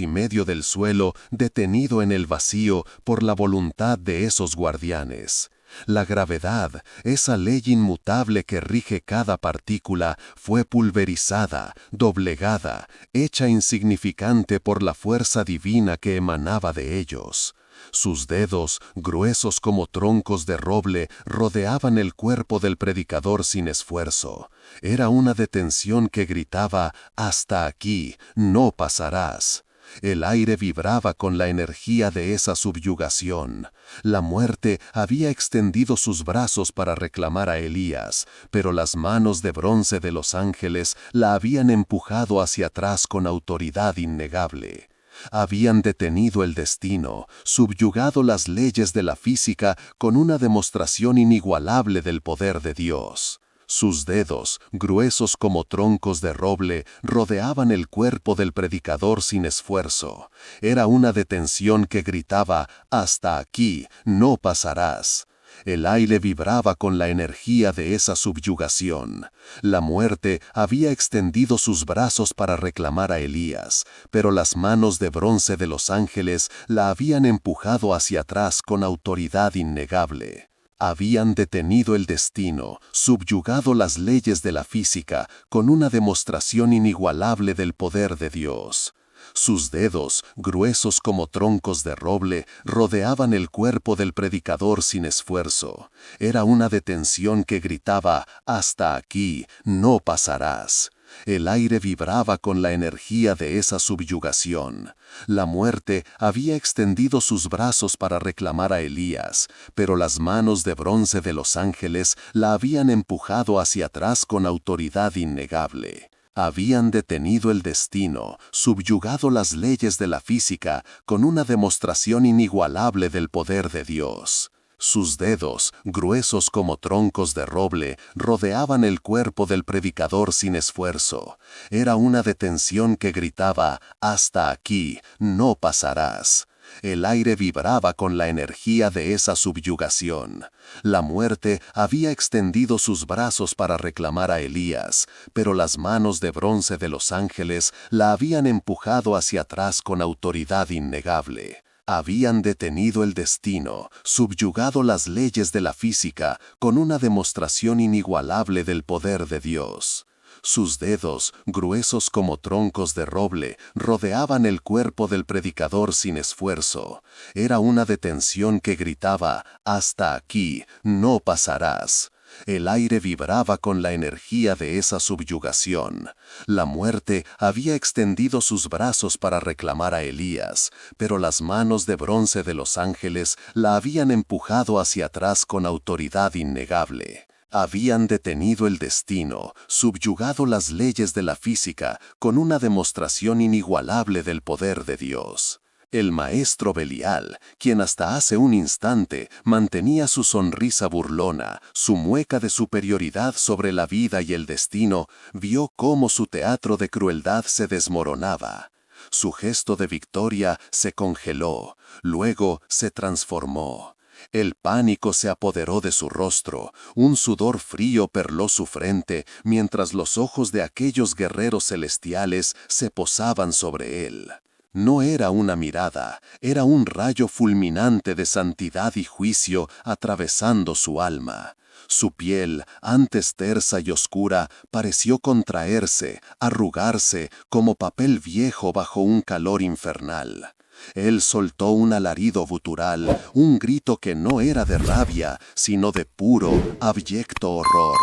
metros del suelo, detenido en el vacío por la voluntad de esos guardianes. La gravedad, esa ley inmutable que rige cada partícula, fue pulverizada, doblegada, hecha insignificante por la fuerza divina que emanaba de ellos. Sus dedos, gruesos como troncos de roble, rodeaban el cuerpo del predicador sin esfuerzo. Era una detención que gritaba: «Hasta aquí, no pasarás». El aire vibraba con la energía de esa subyugación. La muerte había extendido sus brazos para reclamar a Elías, pero las manos de bronce de los ángeles la habían empujado hacia atrás con autoridad innegable. Habían detenido el destino, subyugado las leyes de la física con una demostración inigualable del poder de Dios. Sus dedos, gruesos como troncos de roble, rodeaban el cuerpo del predicador sin esfuerzo. Era una detención que gritaba: «Hasta aquí, no pasarás». El aire vibraba con la energía de esa subyugación. La muerte había extendido sus brazos para reclamar a Elías, pero las manos de bronce de los ángeles la habían empujado hacia atrás con autoridad innegable. Habían detenido el destino, subyugado las leyes de la física con una demostración inigualable del poder de Dios. Sus dedos, gruesos como troncos de roble, rodeaban el cuerpo del predicador sin esfuerzo. Era una detención que gritaba: «Hasta aquí, no pasarás». El aire vibraba con la energía de esa subyugación. La muerte había extendido sus brazos para reclamar a Elías, pero las manos de bronce de los ángeles la habían empujado hacia atrás con autoridad innegable. Habían detenido el destino, subyugado las leyes de la física con una demostración inigualable del poder de Dios. Sus dedos, gruesos como troncos de roble, rodeaban el cuerpo del predicador sin esfuerzo. Era una detención que gritaba: «Hasta aquí, no pasarás». El aire vibraba con la energía de esa subyugación. La muerte había extendido sus brazos para reclamar a Elías, pero las manos de bronce de los ángeles la habían empujado hacia atrás con autoridad innegable. Habían detenido el destino, subyugado las leyes de la física con una demostración inigualable del poder de Dios. Sus dedos, gruesos como troncos de roble, rodeaban el cuerpo del predicador sin esfuerzo. Era una detención que gritaba: «Hasta aquí, no pasarás». El aire vibraba con la energía de esa subyugación. La muerte había extendido sus brazos para reclamar a Elías, pero las manos de bronce de los ángeles la habían empujado hacia atrás con autoridad innegable. Habían detenido el destino, subyugado las leyes de la física con una demostración inigualable del poder de Dios. El maestro Belial, quien hasta hace un instante mantenía su sonrisa burlona, su mueca de superioridad sobre la vida y el destino, vio cómo su teatro de crueldad se desmoronaba. Su gesto de victoria se congeló, luego se transformó. El pánico se apoderó de su rostro, un sudor frío perló su frente, mientras los ojos de aquellos guerreros celestiales se posaban sobre él. No era una mirada, era un rayo fulminante de santidad y juicio atravesando su alma. Su piel, antes tersa y oscura, pareció contraerse, arrugarse, como papel viejo bajo un calor infernal. Él soltó un alarido gutural, un grito que no era de rabia, sino de puro, abyecto horror.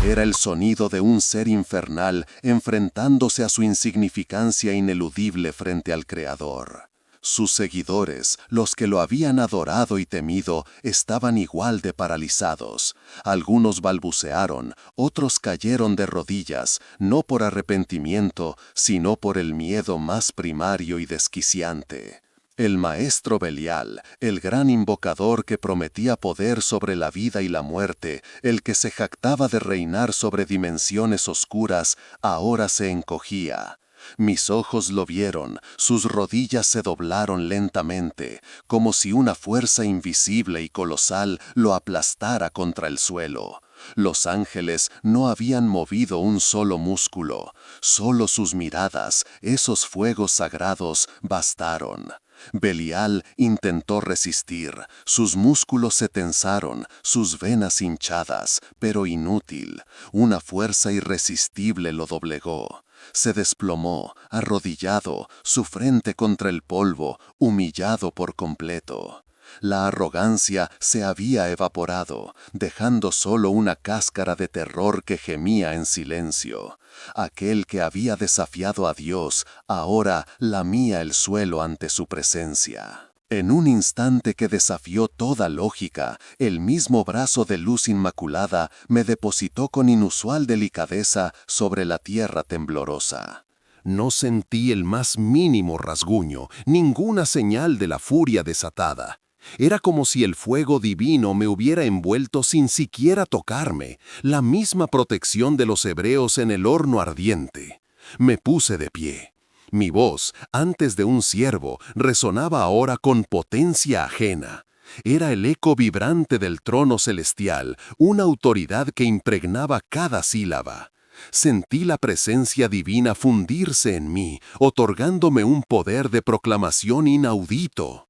Era el sonido de un ser infernal enfrentándose a su insignificancia ineludible frente al Creador. Sus seguidores, los que lo habían adorado y temido, estaban igual de paralizados. Algunos balbucearon, otros cayeron de rodillas, no por arrepentimiento, sino por el miedo más primario y desquiciante. El maestro Belial, el gran invocador que prometía poder sobre la vida y la muerte, el que se jactaba de reinar sobre dimensiones oscuras, ahora se encogía. Mis ojos lo vieron, sus rodillas se doblaron lentamente, como si una fuerza invisible y colosal lo aplastara contra el suelo. Los ángeles no habían movido un solo músculo, solo sus miradas, esos fuegos sagrados, bastaron. Belial intentó resistir, sus músculos se tensaron, sus venas hinchadas, pero inútil, una fuerza irresistible lo doblegó. Se desplomó, arrodillado, su frente contra el polvo, humillado por completo. La arrogancia se había evaporado, dejando solo una cáscara de terror que gemía en silencio. Aquel que había desafiado a Dios, ahora lamía el suelo ante su presencia. En un instante que desafió toda lógica, el mismo brazo de luz inmaculada me depositó con inusual delicadeza sobre la tierra temblorosa. No sentí el más mínimo rasguño, ninguna señal de la furia desatada. Era como si el fuego divino me hubiera envuelto sin siquiera tocarme, la misma protección de los hebreos en el horno ardiente. Me puse de pie. Mi voz, antes de un siervo, resonaba ahora con potencia ajena. Era el eco vibrante del trono celestial, una autoridad que impregnaba cada sílaba. Sentí la presencia divina fundirse en mí, otorgándome un poder de proclamación inaudito.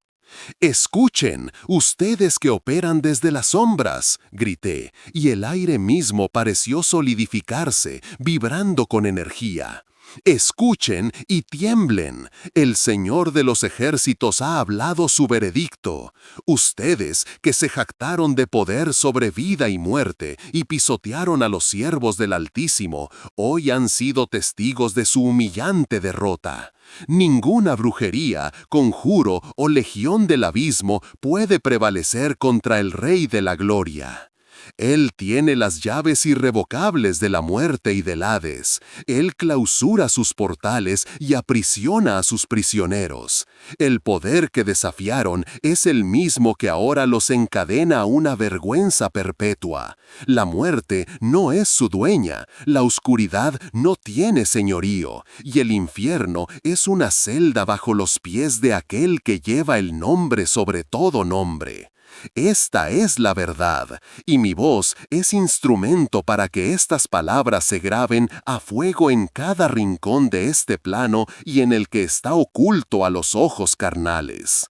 «Escuchen, ustedes que operan desde las sombras», grité, y el aire mismo pareció solidificarse, vibrando con energía. «Escuchen y tiemblen. El Señor de los ejércitos ha hablado su veredicto. Ustedes que se jactaron de poder sobre vida y muerte y pisotearon a los siervos del Altísimo, hoy han sido testigos de su humillante derrota. Ninguna brujería, conjuro o legión del abismo puede prevalecer contra el Rey de la Gloria. Él tiene las llaves irrevocables de la muerte y del Hades. Él clausura sus portales y aprisiona a sus prisioneros. El poder que desafiaron es el mismo que ahora los encadena a una vergüenza perpetua. La muerte no es su dueña, la oscuridad no tiene señorío, y el infierno es una celda bajo los pies de aquel que lleva el nombre sobre todo nombre. Esta es la verdad, y mi voz es instrumento para que estas palabras se graben a fuego en cada rincón de este plano y en el que está oculto a los ojos carnales.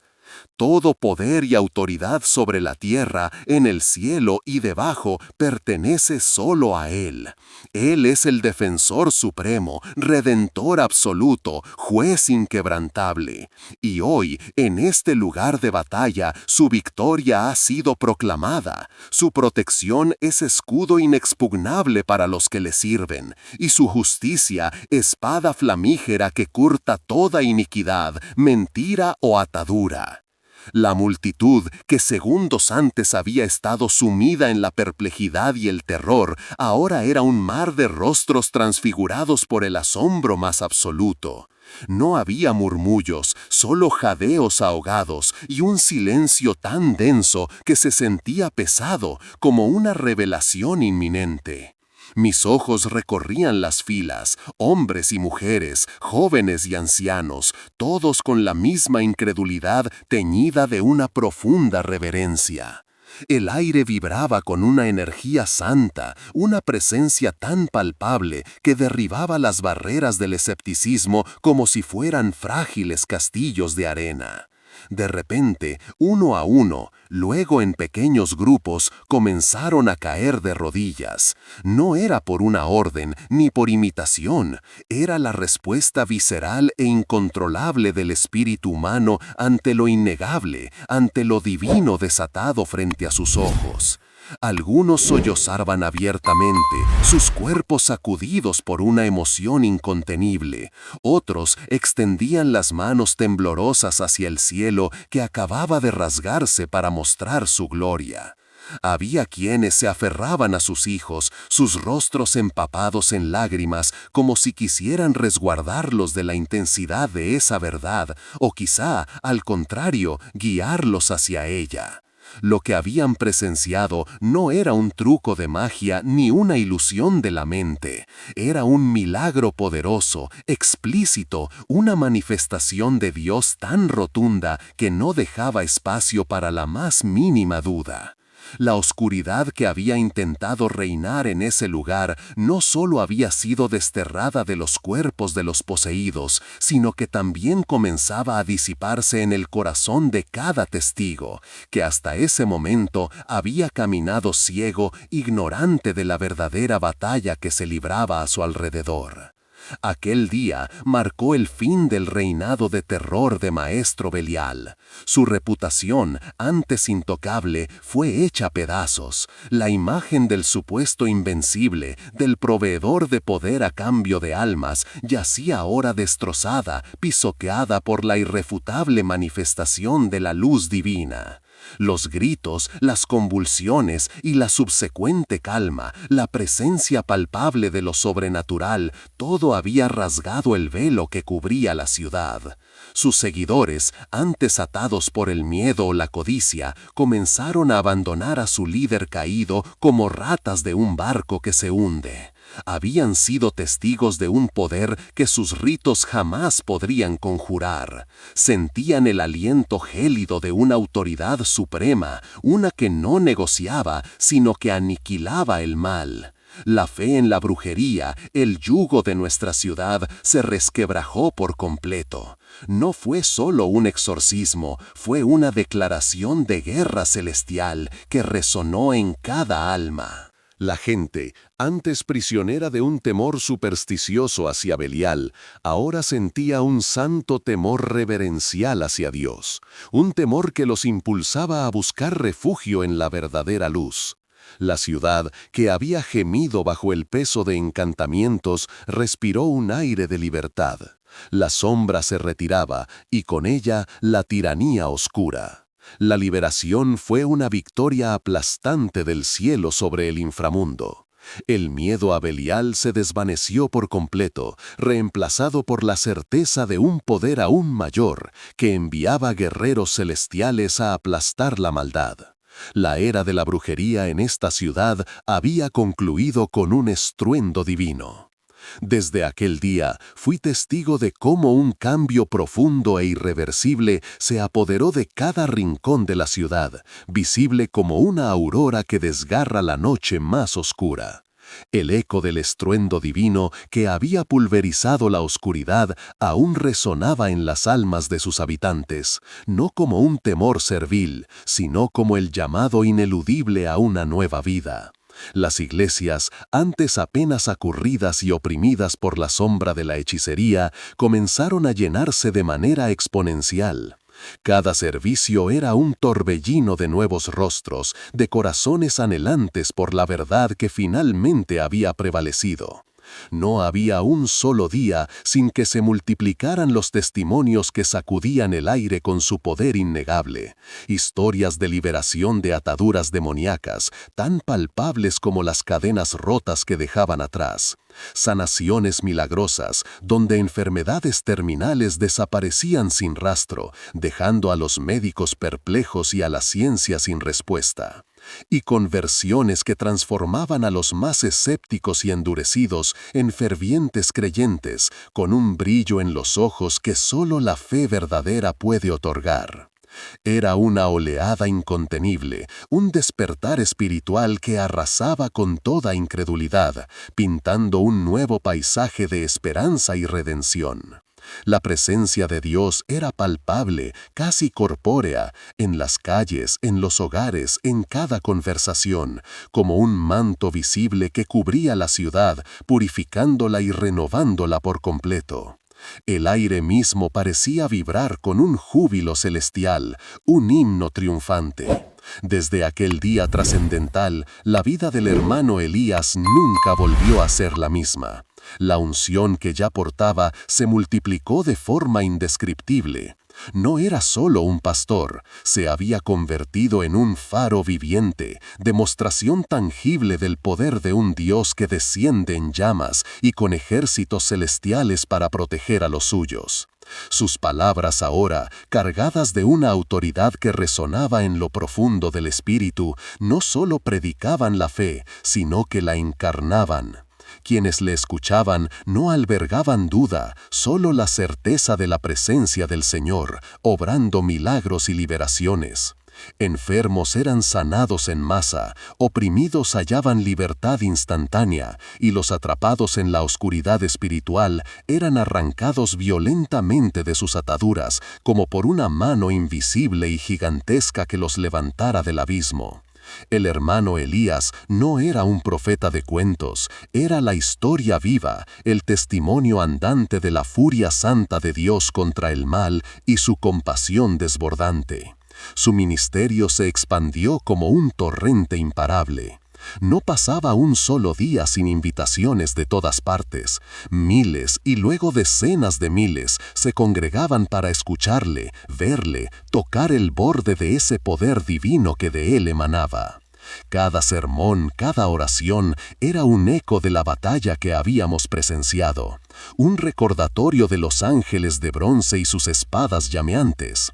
Todo poder y autoridad sobre la tierra, en el cielo y debajo, pertenece solo a Él. Él es el defensor supremo, redentor absoluto, juez inquebrantable. Y hoy, en este lugar de batalla, su victoria ha sido proclamada. Su protección es escudo inexpugnable para los que le sirven, y su justicia, espada flamígera que curta toda iniquidad, mentira o atadura. La multitud, que segundos antes había estado sumida en la perplejidad y el terror, ahora era un mar de rostros transfigurados por el asombro más absoluto. No había murmullos, solo jadeos ahogados y un silencio tan denso que se sentía pesado, como una revelación inminente. Mis ojos recorrían las filas, hombres y mujeres, jóvenes y ancianos, todos con la misma incredulidad teñida de una profunda reverencia. El aire vibraba con una energía santa, una presencia tan palpable que derribaba las barreras del escepticismo como si fueran frágiles castillos de arena. De repente, uno a uno, luego en pequeños grupos, comenzaron a caer de rodillas. No era por una orden ni por imitación, era la respuesta visceral e incontrolable del espíritu humano ante lo innegable, ante lo divino desatado frente a sus ojos. Algunos sollozaban abiertamente, sus cuerpos sacudidos por una emoción incontenible. Otros extendían las manos temblorosas hacia el cielo que acababa de rasgarse para mostrar su gloria. Había quienes se aferraban a sus hijos, sus rostros empapados en lágrimas, como si quisieran resguardarlos de la intensidad de esa verdad, o quizá, al contrario, guiarlos hacia ella. Lo que habían presenciado no era un truco de magia ni una ilusión de la mente. Era un milagro poderoso, explícito, una manifestación de Dios tan rotunda que no dejaba espacio para la más mínima duda. La oscuridad que había intentado reinar en ese lugar no solo había sido desterrada de los cuerpos de los poseídos, sino que también comenzaba a disiparse en el corazón de cada testigo, que hasta ese momento había caminado ciego, ignorante de la verdadera batalla que se libraba a su alrededor. Aquel día marcó el fin del reinado de terror de Maestro Belial. Su reputación, antes intocable, fue hecha pedazos. La imagen del supuesto invencible, del proveedor de poder a cambio de almas, yacía ahora destrozada, pisoteada por la irrefutable manifestación de la luz divina. Los gritos, las convulsiones y la subsecuente calma, la presencia palpable de lo sobrenatural, todo había rasgado el velo que cubría la ciudad. Sus seguidores, antes atados por el miedo o la codicia, comenzaron a abandonar a su líder caído como ratas de un barco que se hunde. Habían sido testigos de un poder que sus ritos jamás podrían conjurar. Sentían el aliento gélido de una autoridad suprema, una que no negociaba, sino que aniquilaba el mal. La fe en la brujería, el yugo de nuestra ciudad, se resquebrajó por completo. No fue solo un exorcismo, fue una declaración de guerra celestial que resonó en cada alma. La gente, antes prisionera de un temor supersticioso hacia Belial, ahora sentía un santo temor reverencial hacia Dios, un temor que los impulsaba a buscar refugio en la verdadera luz. La ciudad, que había gemido bajo el peso de encantamientos, respiró un aire de libertad. La sombra se retiraba y con ella la tiranía oscura. La liberación fue una victoria aplastante del cielo sobre el inframundo. El miedo a Belial se desvaneció por completo, reemplazado por la certeza de un poder aún mayor, que enviaba guerreros celestiales a aplastar la maldad. La era de la brujería en esta ciudad había concluido con un estruendo divino. Desde aquel día fui testigo de cómo un cambio profundo e irreversible se apoderó de cada rincón de la ciudad, visible como una aurora que desgarra la noche más oscura. El eco del estruendo divino que había pulverizado la oscuridad aún resonaba en las almas de sus habitantes, no como un temor servil, sino como el llamado ineludible a una nueva vida. Las iglesias, antes apenas acurridas y oprimidas por la sombra de la hechicería, comenzaron a llenarse de manera exponencial. Cada servicio era un torbellino de nuevos rostros, de corazones anhelantes por la verdad que finalmente había prevalecido. No había un solo día sin que se multiplicaran los testimonios que sacudían el aire con su poder innegable, historias de liberación de ataduras demoníacas, tan palpables como las cadenas rotas que dejaban atrás, sanaciones milagrosas, donde enfermedades terminales desaparecían sin rastro, dejando a los médicos perplejos y a la ciencia sin respuesta, y conversiones que transformaban a los más escépticos y endurecidos en fervientes creyentes, con un brillo en los ojos que solo la fe verdadera puede otorgar. Era una oleada incontenible, un despertar espiritual que arrasaba con toda incredulidad, pintando un nuevo paisaje de esperanza y redención. La presencia de Dios era palpable, casi corpórea, en las calles, en los hogares, en cada conversación, como un manto visible que cubría la ciudad, purificándola y renovándola por completo. El aire mismo parecía vibrar con un júbilo celestial, un himno triunfante. Desde aquel día trascendental, la vida del hermano Elías nunca volvió a ser la misma. La unción que ya portaba se multiplicó de forma indescriptible. No era solo un pastor, se había convertido en un faro viviente, demostración tangible del poder de un Dios que desciende en llamas y con ejércitos celestiales para proteger a los suyos. Sus palabras ahora, cargadas de una autoridad que resonaba en lo profundo del espíritu, no solo predicaban la fe, sino que la encarnaban. Quienes le escuchaban no albergaban duda, solo la certeza de la presencia del Señor, obrando milagros y liberaciones. Enfermos eran sanados en masa, oprimidos hallaban libertad instantánea, y los atrapados en la oscuridad espiritual eran arrancados violentamente de sus ataduras, como por una mano invisible y gigantesca que los levantara del abismo. El hermano Elías no era un profeta de cuentos, era la historia viva, el testimonio andante de la furia santa de Dios contra el mal y su compasión desbordante. Su ministerio se expandió como un torrente imparable. No pasaba un solo día sin invitaciones de todas partes. Miles y luego decenas de miles se congregaban para escucharle, verle, tocar el borde de ese poder divino que de él emanaba. Cada sermón, cada oración era un eco de la batalla que habíamos presenciado, un recordatorio de los ángeles de bronce y sus espadas llameantes.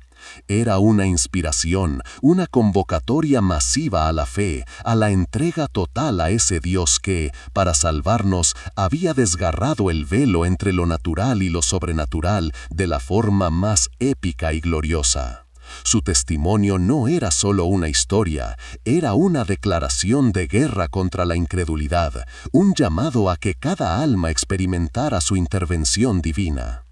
Era una inspiración, una convocatoria masiva a la fe, a la entrega total a ese Dios que, para salvarnos, había desgarrado el velo entre lo natural y lo sobrenatural de la forma más épica y gloriosa. Su testimonio no era solo una historia, era una declaración de guerra contra la incredulidad, un llamado a que cada alma experimentara su intervención divina.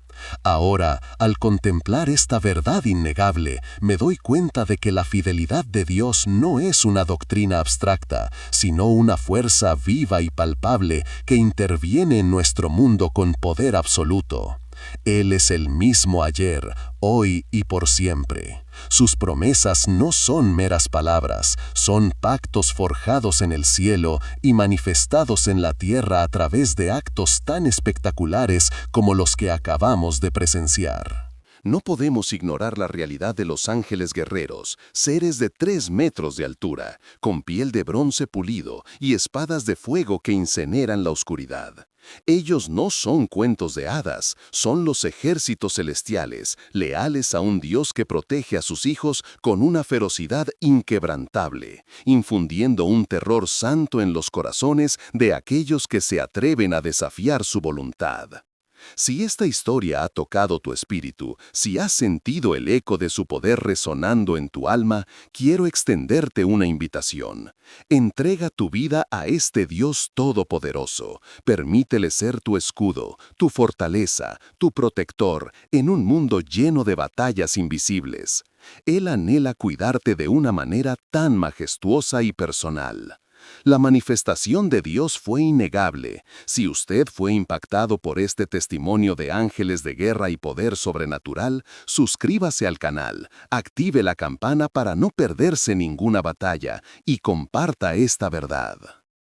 Ahora, al contemplar esta verdad innegable, me doy cuenta de que la fidelidad de Dios no es una doctrina abstracta, sino una fuerza viva y palpable que interviene en nuestro mundo con poder absoluto. Él es el mismo ayer, hoy y por siempre. Sus promesas no son meras palabras, son pactos forjados en el cielo y manifestados en la tierra a través de actos tan espectaculares como los que acabamos de presenciar. No podemos ignorar la realidad de los ángeles guerreros, seres de 3 metros de altura, con piel de bronce pulido y espadas de fuego que incineran la oscuridad. Ellos no son cuentos de hadas, son los ejércitos celestiales, leales a un Dios que protege a sus hijos con una ferocidad inquebrantable, infundiendo un terror santo en los corazones de aquellos que se atreven a desafiar su voluntad. Si esta historia ha tocado tu espíritu, si has sentido el eco de su poder resonando en tu alma, quiero extenderte una invitación. Entrega tu vida a este Dios todopoderoso. Permítele ser tu escudo, tu fortaleza, tu protector en un mundo lleno de batallas invisibles. Él anhela cuidarte de una manera tan majestuosa y personal. La manifestación de Dios fue innegable. Si usted fue impactado por este testimonio de ángeles de guerra y poder sobrenatural, suscríbase al canal, active la campana para no perderse ninguna batalla y comparta esta verdad.